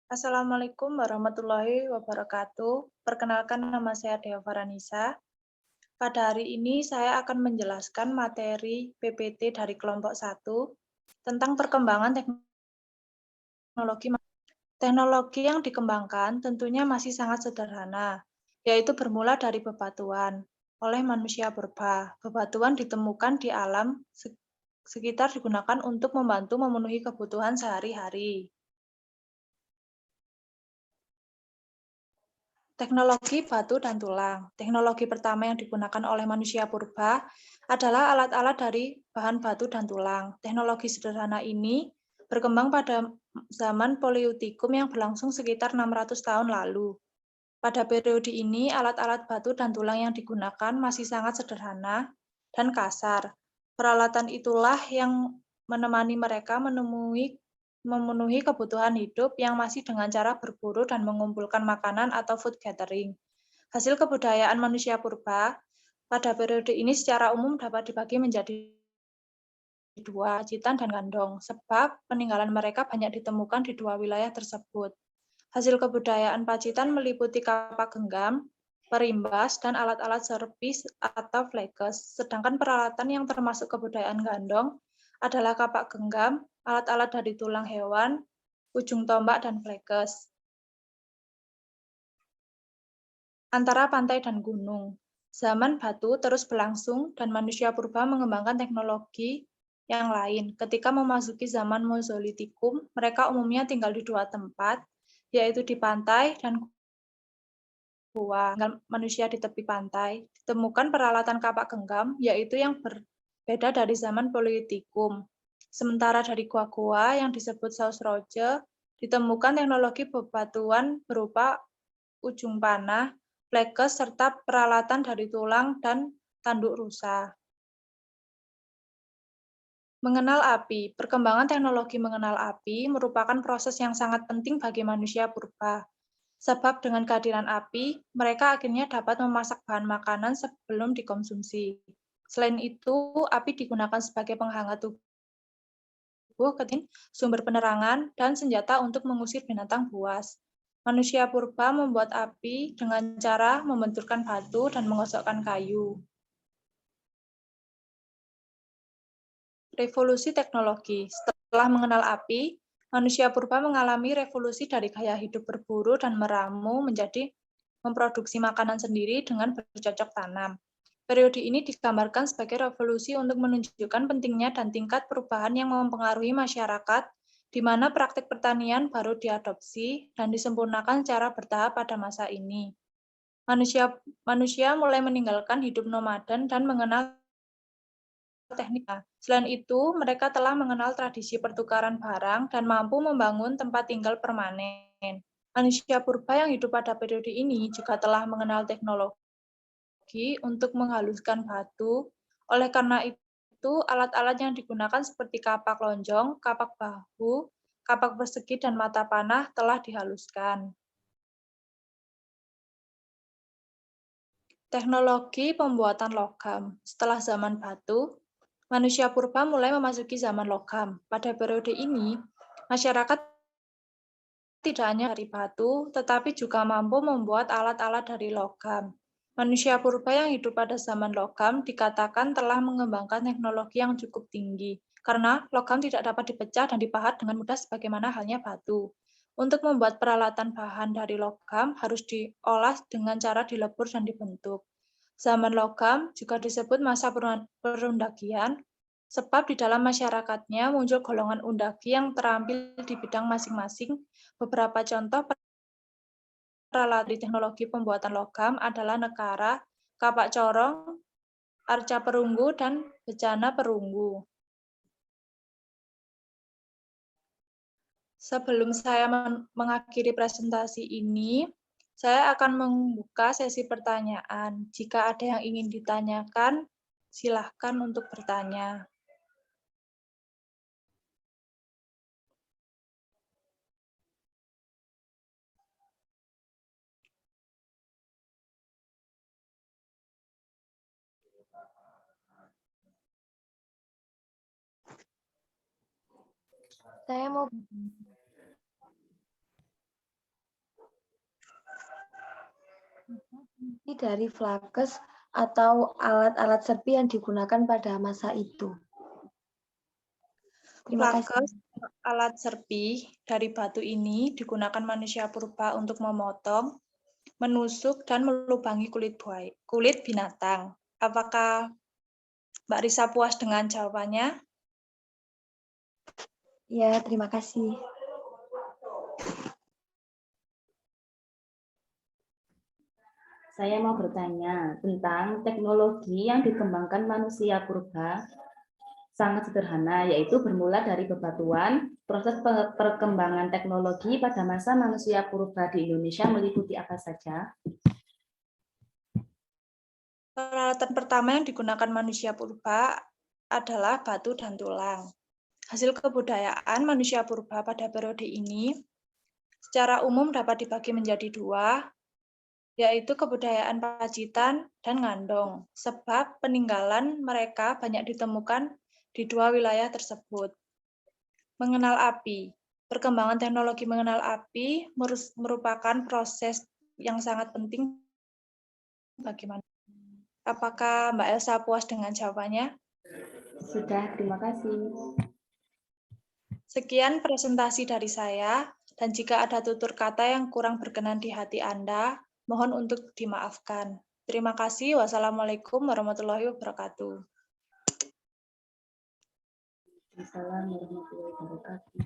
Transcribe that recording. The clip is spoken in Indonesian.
Assalamualaikum warahmatullahi wabarakatuh. Perkenalkan nama saya Dea Faranisa. Pada hari ini saya akan menjelaskan materi PPT dari kelompok 1 tentang perkembangan teknologi. Teknologi yang dikembangkan tentunya masih sangat sederhana, yaitu bermula dari bebatuan oleh manusia purba. Bebatuan ditemukan di alam sekitar digunakan untuk membantu memenuhi kebutuhan sehari-hari. Teknologi batu dan tulang. Teknologi pertama yang digunakan oleh manusia purba adalah alat-alat dari bahan batu dan tulang. Teknologi sederhana ini berkembang pada zaman Paleolitikum yang berlangsung sekitar 600 tahun lalu. Pada periode ini, alat-alat batu dan tulang yang digunakan masih sangat sederhana dan kasar. Peralatan itulah yang menemani mereka memenuhi kebutuhan hidup yang masih dengan cara berburu dan mengumpulkan makanan atau food gathering. Hasil kebudayaan manusia purba pada periode ini secara umum dapat dibagi menjadi dua, Pacitan dan Gandong, sebab peninggalan mereka banyak ditemukan di dua wilayah tersebut. Hasil kebudayaan Pacitan meliputi kapak genggam, perimbas, dan alat-alat servis atau fleges. Sedangkan peralatan yang termasuk kebudayaan Gandong adalah kapak genggam, alat-alat dari tulang hewan, ujung tombak, dan fleges. Antara pantai dan gunung. Zaman batu terus berlangsung dan manusia purba mengembangkan teknologi yang lain. Ketika memasuki zaman Mesolitikum, mereka umumnya tinggal di dua tempat, yaitu di pantai dan gua. Manusia di tepi pantai. Ditemukan peralatan kapak genggam, yaitu yang berbeda dari zaman Paleolitikum. Sementara dari gua-gua yang disebut Sausroge, ditemukan teknologi bebatuan berupa ujung panah, fleges, serta peralatan dari tulang dan tanduk rusa. Mengenal api. Perkembangan teknologi mengenal api merupakan proses yang sangat penting bagi manusia purba. Sebab dengan kehadiran api, mereka akhirnya dapat memasak bahan makanan sebelum dikonsumsi. Selain itu, api digunakan sebagai penghangat tubuh, sumber penerangan, dan senjata untuk mengusir binatang buas. Manusia purba membuat api dengan cara membenturkan batu dan menggosokkan kayu. Revolusi teknologi. Setelah mengenal api, manusia purba mengalami revolusi dari gaya hidup berburu dan meramu menjadi memproduksi makanan sendiri dengan bercocok tanam. Periode ini digambarkan sebagai revolusi untuk menunjukkan pentingnya dan tingkat perubahan yang mempengaruhi masyarakat, di mana praktik pertanian baru diadopsi dan disempurnakan secara bertahap pada masa ini. Manusia mulai meninggalkan hidup nomaden dan mengenal teknik. Selain itu, mereka telah mengenal tradisi pertukaran barang dan mampu membangun tempat tinggal permanen. Manusia purba yang hidup pada periode ini juga telah mengenal teknologi untuk menghaluskan batu. Oleh karena itu, alat-alat yang digunakan seperti kapak lonjong, kapak bahu, kapak persegi, dan mata panah telah dihaluskan. Teknologi pembuatan logam. Setelah zaman batu, manusia purba mulai memasuki zaman logam. Pada periode ini, masyarakat tidak hanya dari batu, tetapi juga mampu membuat alat-alat dari logam. Manusia purba yang hidup pada zaman logam dikatakan telah mengembangkan teknologi yang cukup tinggi, karena logam tidak dapat dipecah dan dipahat dengan mudah sebagaimana halnya batu. Untuk membuat peralatan bahan dari logam harus diolah dengan cara dilebur dan dibentuk. Zaman logam juga disebut masa perundagian, sebab di dalam masyarakatnya muncul golongan undagi yang terampil di bidang masing-masing. Beberapa contoh peralatan teknologi pembuatan logam adalah nekara, kapak corong, arca perunggu, dan bejana perunggu. Sebelum saya mengakhiri presentasi ini, saya akan membuka sesi pertanyaan. Jika ada yang ingin ditanyakan, silahkan untuk bertanya. Saya mau Ini dari Flakes atau alat-alat serpi yang digunakan pada masa itu. Terima kasih. Flakes, alat serpi dari batu ini digunakan manusia purba untuk memotong, menusuk, dan melubangi kulit binatang. Apakah Mbak Risa puas dengan jawabannya? Ya, terima kasih. Saya mau bertanya tentang teknologi yang dikembangkan manusia purba sangat sederhana, yaitu bermula dari bebatuan. Proses perkembangan teknologi pada masa manusia purba di Indonesia meliputi apa saja? Peralatan pertama yang digunakan manusia purba adalah batu dan tulang. Hasil kebudayaan manusia purba pada periode ini secara umum dapat dibagi menjadi dua, yaitu kebudayaan Pacitan dan Ngandong, sebab peninggalan mereka banyak ditemukan di dua wilayah tersebut. Mengenal api. Perkembangan teknologi mengenal api merupakan proses yang sangat penting bagi manusia. Apakah Mbak Elsa puas dengan jawabannya? Sudah, terima kasih. Sekian presentasi dari saya, dan jika ada tutur kata yang kurang berkenan di hati Anda, mohon untuk dimaafkan. Terima kasih. Wassalamualaikum warahmatullahi wabarakatuh. Assalamualaikum warahmatullahi wabarakatuh.